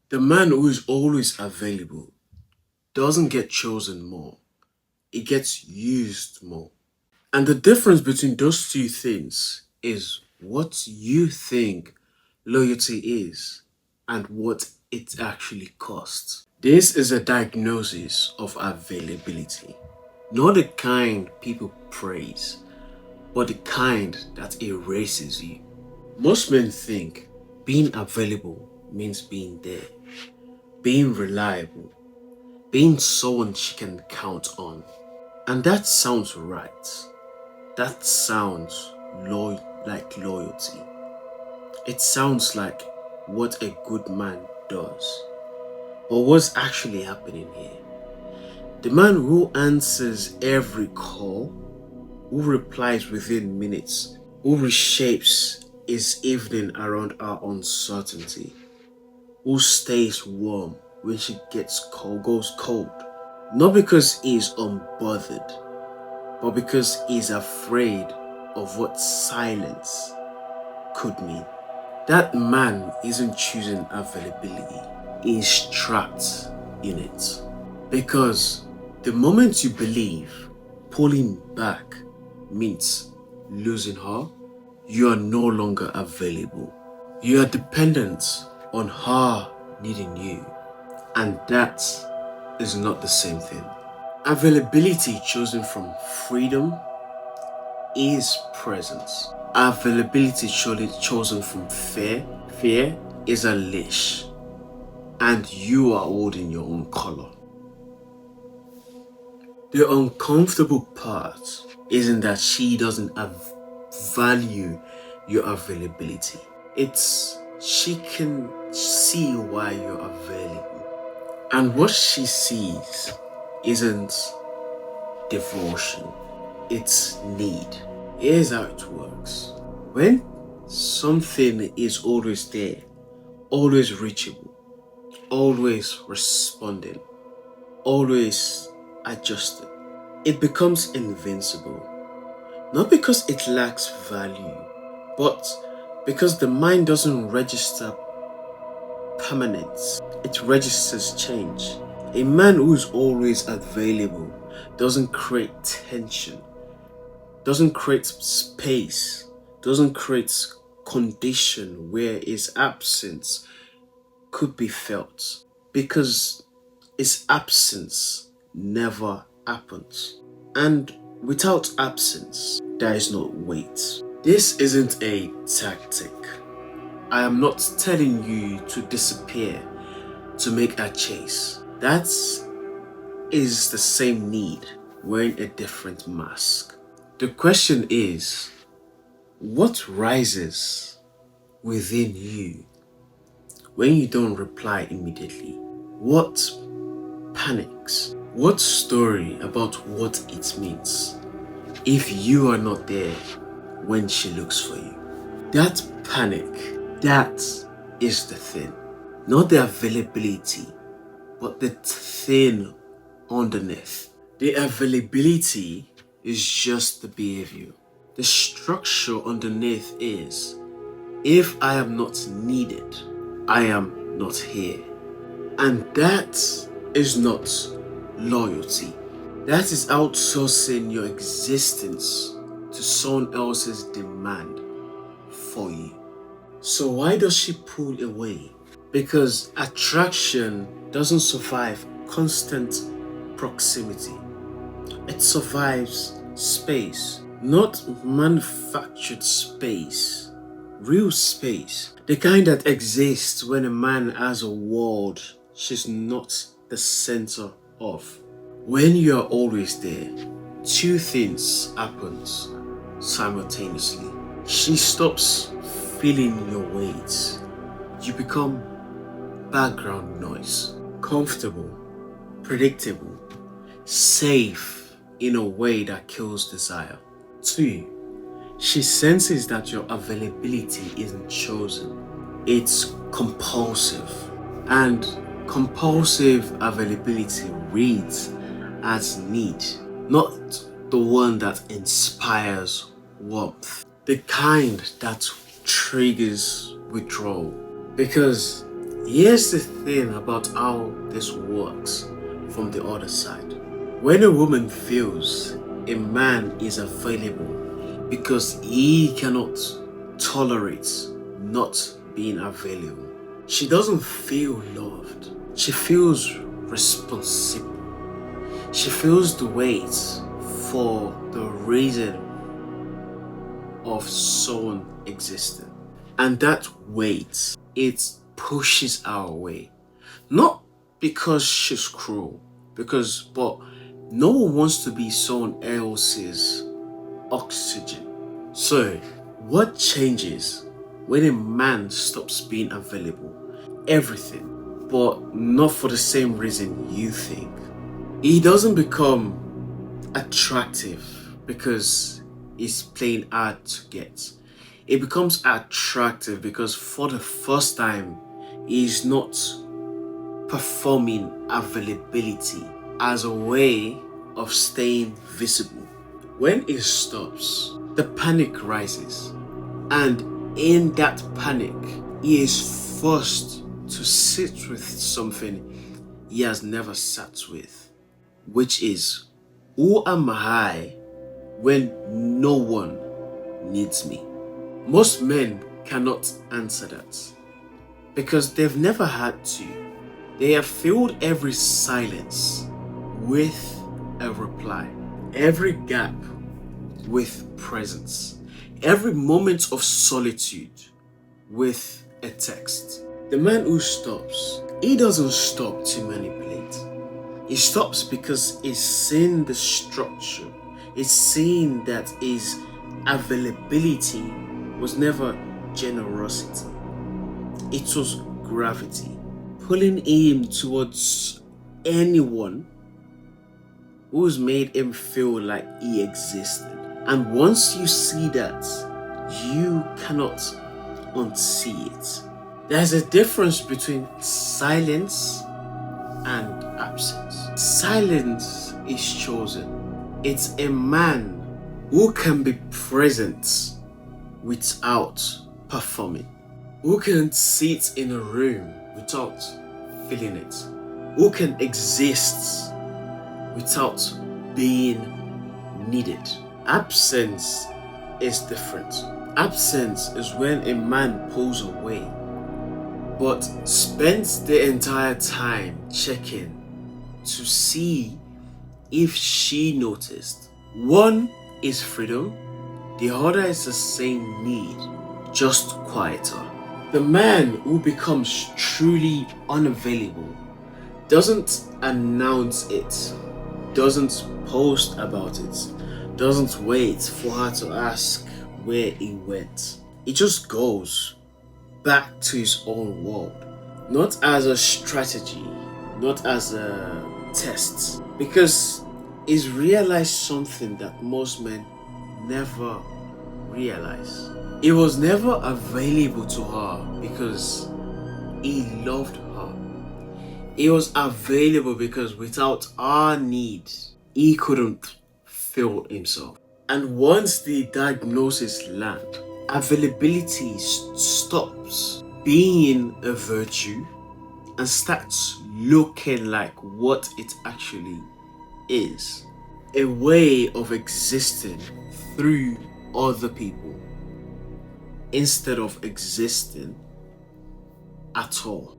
The man who is always available doesn't get chosen more, it gets used more. And the difference between those two things is what you think loyalty is and what it actually costs. This is a diagnosis of availability, not the kind people praise, but the kind that erases you. Most men think being available means being there, being reliable, being someone she can count on. And that sounds right. That sounds like loyalty. It sounds like what a good man does. But what's actually happening here? The man who answers every call, who replies within minutes, who reshapes his evening around our uncertainty, who stays warm when she gets cold, goes cold. Not because he's unbothered, but because he's afraid of what silence could mean. That man isn't choosing availability, he's trapped in it. Because the moment you believe pulling back means losing her, you are no longer available. You are dependent on her needing you, and that is not the same thing. Availability chosen from freedom is presence. Availability chosen from fear is a leash, and you are holding your own color. The uncomfortable part isn't that she doesn't value your availability. It's she can see why you're available. And what she sees isn't devotion, it's need. Here's how it works. When something is always there, always reachable, always responding, always adjusted, it becomes invincible. Not because it lacks value, but because the mind doesn't register permanence, it registers change. A man who is always available doesn't create tension, doesn't create space, doesn't create condition where his absence could be felt, because his absence never happens. And without absence, there is no weight. This isn't a tactic. I am not telling you to disappear to make a chase. That is the same need wearing a different mask. The question is, what rises within you when you don't reply immediately? What panics? What story about what it means if you are not there when she looks for you? That panic, that is the thing. Not the availability, but the thing underneath. The availability is just the behavior. The structure underneath is, if I am not needed, I am not here. And that is not loyalty. That is outsourcing your existence to someone else's demand for you. So why does she pull away? Because attraction doesn't survive constant proximity. It survives space, not manufactured space, real space. The kind that exists when a man has a world she's not the center of. When you are always there, two things happen simultaneously. She stops feeling your weight. You become background noise, comfortable, predictable, safe in a way that kills desire. 2. She senses that your availability isn't chosen, it's compulsive. And compulsive availability reads as need, not the one that inspires warmth, the kind that triggers withdrawal. Because Here's the thing about how this works from the other side. When a woman feels a man is available because he cannot tolerate not being available, she doesn't feel loved. She feels responsible. She feels the weight for the reason of someone existing. And that weight, it pushes her away. Not because she's cruel, but no one wants to be someone else's oxygen. So, what changes when a man stops being available? Everything, but not for the same reason you think. He doesn't become attractive because he's playing hard to get. It becomes attractive because for the first time, he's not performing availability as a way of staying visible. When it stops, the panic rises, and in that panic, he is forced to sit with something he has never sat with, which is, who am I when no one needs me? Most men cannot answer that because they've never had to. They have filled every silence with a reply, every gap with presence, every moment of solitude with a text. The man who stops, he doesn't stop to manipulate. He stops because he's seeing the structure. He's seeing that his availability was never generosity. It was gravity, pulling him towards anyone who's made him feel like he existed. And once you see that, you cannot unsee it. There's a difference between silence and absence. Silence is chosen. It's a man who can be present without performing, who can sit in a room without feeling it, who can exist without being needed. Absence is different. Absence is when a man pulls away but spends the entire time checking to see if she noticed. One is freedom, the other is the same need, just quieter. The man who becomes truly unavailable doesn't announce it, doesn't post about it, doesn't wait for her to ask where he went. He just goes back to his own world, not as a strategy, not as a test, because he's realized something that most men never realize. He was never available to her because he loved her. He was available because without our need, he couldn't feel himself. And once the diagnosis lands, availability stops being a virtue and starts looking like what it actually is: a way of existing through other people instead of existing at all.